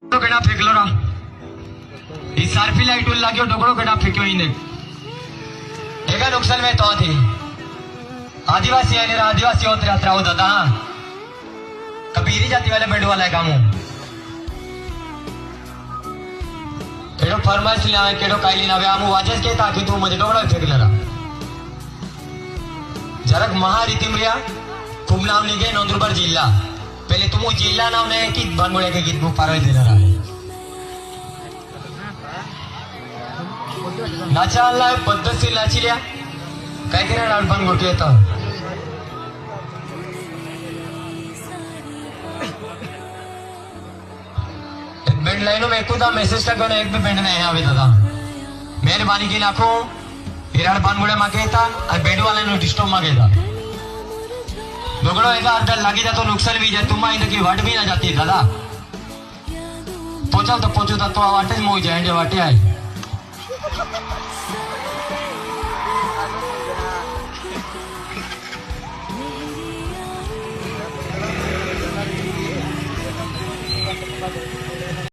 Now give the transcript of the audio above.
केडा फेकलो रा ई सारफी लाइट उल लाग्यो डोकड़ो केडा फेक्यो ईने एका नुकसान में तो थी आदिवासी आने रा आदिवासी होत यात्रा होत था कबीरी जाति वाले बेड वाला है कामू केडो फरमाइश लिया केडो कायली नावे आमू वाजेस के ताकि तू मुझे डोकड़ो फेकलेरा जरक महारीतिम रिया खूब नाम निगे नंदुरबार जिल्हा पहले तुम जिल्हा नाव ने की बनगोळे के गीत बुक पारवे देणार आहे नाचाला पद्धतशीर नाचिल्या काय केलं डाळ बनगोटी येतं बेंड लाइनों में खुदा मैसेज तक ने एक भी बेंड नहीं आवे दादा मेहरबानी की लाखो हिराड बनगोळे मागे येता आणि बेंड वाल्यानो डिस्टर्ब मागे येता दोघड़ो एका अड्डा लागी जातो नुकसान भी जाए तुम्हारी इनकी वाट भी ना जाती दादा पहुंचा तो पहुंचो तो वाटे मोई जाए वाटे आए